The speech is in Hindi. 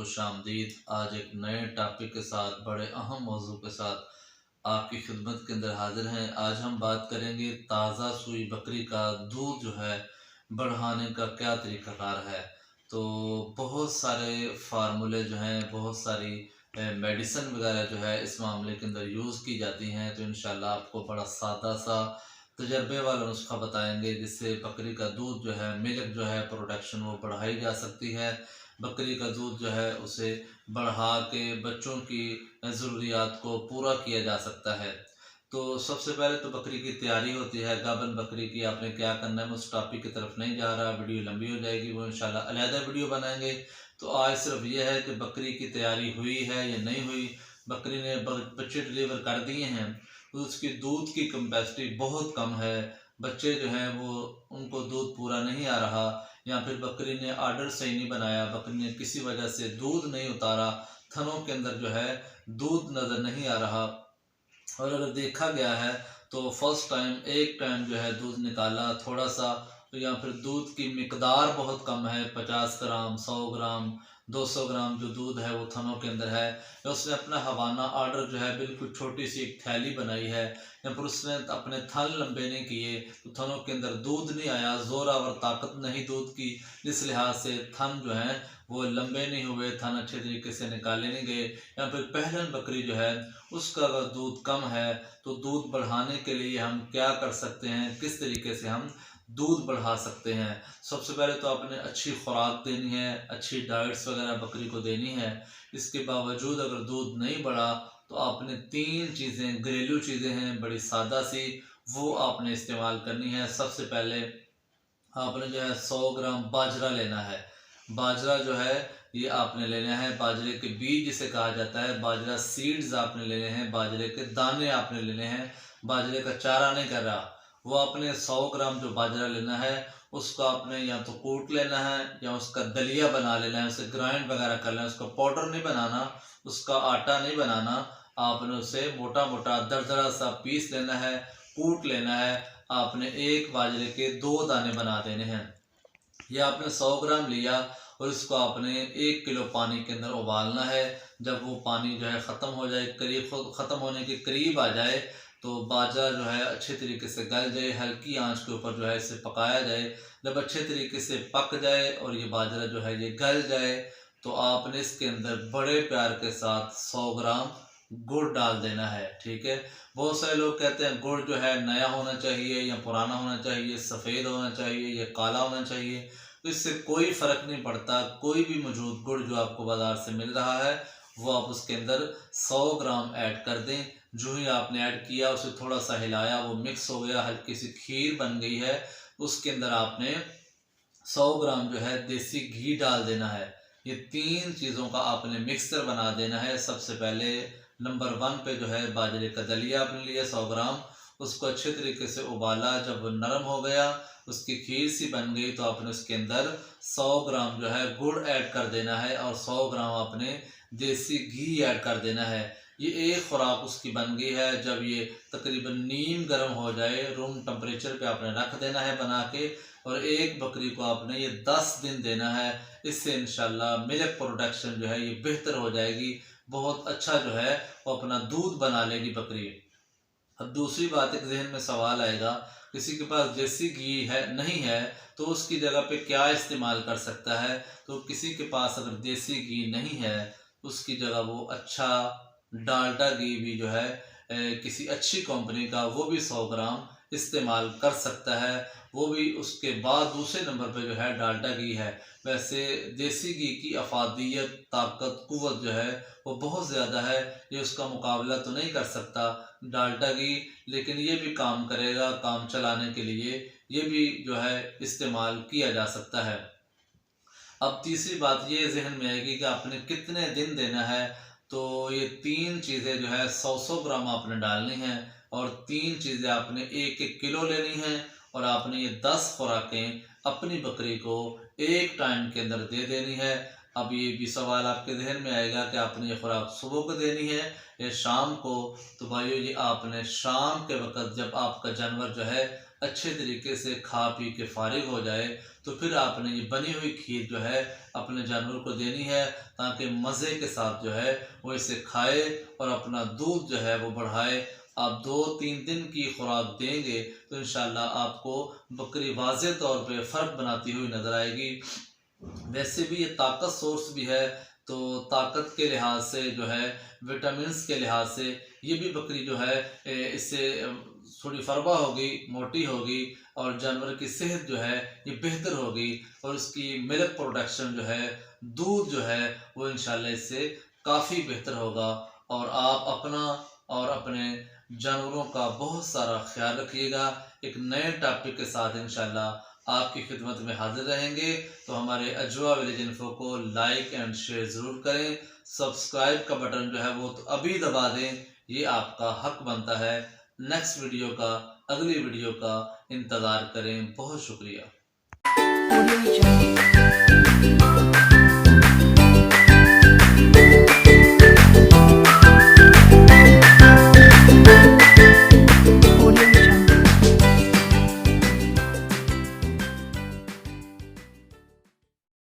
खुशामदीद। आज एक नए टॉपिक के साथ, बड़े अहम मौजू के साथ आपकी खिदमत के अंदर हाजिर हैं। आज हम बात करेंगे ताज़ा सूई बकरी का दूध जो है बढ़ाने का क्या तरीक़ाकार है। तो बहुत सारे फार्मूले जो हैं, बहुत सारी मेडिसिन वगैरह जो है इस मामले के अंदर यूज़ की जाती हैं। तो इंशाल्लाह आपको बड़ा सादा सा तजर्बे वाला नुस्खा बताएंगे जिससे बकरी का दूध जो है, मिल्क जो है प्रोडक्शन वो बढ़ाई जा सकती है। बकरी का दूध जो है उसे बढ़ा के बच्चों की ज़रूरियात को पूरा किया जा सकता है। तो सबसे पहले तो बकरी की तैयारी होती है। गाभिन बकरी की आपने क्या करना है, मैं उस टॉपिक की तरफ नहीं जा रहा, वीडियो लंबी हो जाएगी, वो इंशाल्लाह अलहदा वीडियो बनाएंगे। तो आज सिर्फ ये है कि बकरी की तैयारी हुई है या नहीं हुई। बकरी ने बच्चे डिलीवर कर दिए हैं तो उसकी दूध की कैपेसिटी बहुत कम है। बच्चे जो हैं वो उनको दूध पूरा नहीं आ रहा, या फिर बकरी ने आर्डर सही नहीं बनाया, बकरी ने किसी वजह से दूध नहीं उतारा, थनों के अंदर जो है दूध नज़र नहीं आ रहा। और अगर देखा गया है तो फर्स्ट टाइम एक टाइम जो है दूध निकाला थोड़ा सा, तो या फिर दूध की मिकदार बहुत कम है, 50 ग्राम, 100 ग्राम, 200 ग्राम जो दूध है वो थनों के अंदर है। या उसने अपना हवाना आर्डर जो है बिल्कुल छोटी सी एक थैली बनाई है, या फिर उसने अपने थन लंबे नहीं किए तो थनों के अंदर दूध नहीं आया, जोरावर ताकत नहीं दूध की, जिस लिहाज से थन जो है वो लंबे नहीं हुए, थन अच्छे तरीके से निकाले नहीं गए। या फिर पहलन बकरी जो है उसका अगर दूध कम है तो दूध बढ़ाने के लिए हम क्या कर सकते हैं, किस तरीके से हम दूध बढ़ा सकते हैं। सबसे पहले तो आपने अच्छी खुराक देनी है, अच्छी डाइट्स वगैरह बकरी को देनी है। इसके बावजूद अगर दूध नहीं बढ़ा तो आपने 3 चीज़ें, घरेलू चीज़ें हैं बड़ी सादा सी, वो आपने इस्तेमाल करनी है। सबसे पहले आपने जो है 100 ग्राम बाजरा लेना है। बाजरा जो है ये आपने लेना है, बाजरे के बीज जिसे कहा जाता है, बाजरा सीड्स आपने लेने हैं, बाजरे के दाने आपने लेने हैं। बाजरे का चारा नहीं कर रहा, वो आपने 100 ग्राम जो बाजरा लेना है उसको आपने या तो कूट लेना है या उसका दलिया बना लेना है, उसे ग्राइंड वगैरह कर लेना है। उसका पाउडर नहीं बनाना, उसका आटा नहीं बनाना, आपने उसे मोटा मोटा दरदरा सा पीस लेना है, कूट लेना है। आपने एक बाजरे के 2 दाने बना देने हैं। ये आपने 100 ग्राम लिया और इसको आपने 1 किलो पानी के अंदर उबालना है। जब वो पानी जो है ख़त्म हो जाए, करीब ख़त्म होने के करीब आ जाए, तो बाजरा जो है अच्छे तरीके से गल जाए, हल्की आंच के ऊपर जो है इसे पकाया जाए। जब अच्छे तरीके से पक जाए और ये बाजरा जो है ये गल जाए, तो आपने इसके अंदर बड़े प्यार के साथ 100 ग्राम गुड़ डाल देना है। ठीक है। बहुत सारे लोग कहते हैं गुड़ जो है नया होना चाहिए या पुराना होना चाहिए, सफ़ेद होना चाहिए या काला होना चाहिए। तो इससे कोई फ़र्क नहीं पड़ता। कोई भी मौजूद गुड़ जो आपको बाज़ार से मिल रहा है वो आप उसके अंदर 100 ग्राम ऐड कर दें। जो ही आपने ऐड किया उसे थोड़ा सा हिलाया, वो मिक्स हो गया, हल्की सी खीर बन गई है। उसके अंदर आपने 100 ग्राम जो है देसी घी डाल देना है। ये 3 चीज़ों का आपने मिक्सचर बना देना है। सबसे पहले नंबर 1 पे जो है बाजरे का दलिया आपने लिया 100 ग्राम, उसको अच्छे तरीके से उबाला, जब वो नरम हो गया, उसकी खीर सी बन गई, तो आपने उसके अंदर 100 ग्राम जो है गुड़ ऐड कर देना है और 100 ग्राम आपने देसी घी ऐड कर देना है। ये एक खुराक उसकी बन गई है। जब ये तकरीबन नीम गर्म हो जाए, रूम टेम्परेचर पे आपने रख देना है बना के, और एक बकरी को आपने ये 10 दिन देना है। इससे इंशाल्लाह मिल्क प्रोडक्शन जो है ये बेहतर हो जाएगी, बहुत अच्छा जो है वो अपना दूध बना लेगी बकरी। अब दूसरी बात, एक जहन में सवाल आएगा, किसी के पास देसी घी है नहीं है तो उसकी जगह पे क्या इस्तेमाल कर सकता है। तो किसी के पास अगर देसी घी नहीं है उसकी जगह वो अच्छा डालडा घी भी जो है किसी अच्छी कंपनी का, वो भी 100 ग्राम इस्तेमाल कर सकता है। वो भी उसके बाद दूसरे नंबर पे जो है डालडा घी है। वैसे देसी घी की अफादियत, ताकत, कुव्वत जो है वो बहुत ज़्यादा है, ये उसका मुकाबला तो नहीं कर सकता डालडा घी, लेकिन ये भी काम करेगा। काम चलाने के लिए ये भी जो है इस्तेमाल किया जा सकता है। अब तीसरी बात ये ज़हन में आएगी कि आपने कितने दिन देना है। तो ये 3 चीज़ें जो है 100-100 ग्राम आपने डालनी हैं, और 3 चीज़ें आपने 1-1 किलो लेनी हैं, और आपने ये 10 खुराकें अपनी बकरी को एक टाइम के अंदर दे देनी है। अब ये भी सवाल आपके जहन में आएगा कि आपने ये खुराक सुबह को देनी है या शाम को। तो भाइयों, ये आपने शाम के वक़्त, जब आपका जानवर जो है अच्छे तरीके से खा पी के फारिग हो जाए, तो फिर आपने ये बनी हुई खीर जो है अपने जानवर को देनी है, ताकि मज़े के साथ जो है वो इसे खाए और अपना दूध जो है वो बढ़ाए। आप 2-3 दिन की खुराक देंगे तो इंशाल्लाह आपको बकरी वाज़े तौर पे फ़र्क बनाती हुई नज़र आएगी। वैसे भी ये ताकत सोर्स भी है, तो ताकत के लिहाज से जो है, विटामिन्स के लिहाज से ये भी बकरी जो है इससे थोड़ी फरबा होगी, मोटी होगी और जानवर की सेहत जो है ये बेहतर होगी और उसकी मिल्क प्रोडक्शन जो है, दूध जो है वो इंशाल्लाह इससे काफ़ी बेहतर होगा। और आप अपना और अपने जानवरों का बहुत सारा ख्याल रखिएगा। एक नए टॉपिक के साथ इंशाल्लाह आपकी खिदमत में हाजिर रहेंगे। तो हमारे अजवा विलेज इन्फो को लाइक एंड शेयर ज़रूर करें। सब्सक्राइब का बटन जो है वो तो अभी दबा दें, ये आपका हक बनता है। नेक्स्ट वीडियो का, अगली वीडियो का इंतज़ार करें। बहुत शुक्रिया।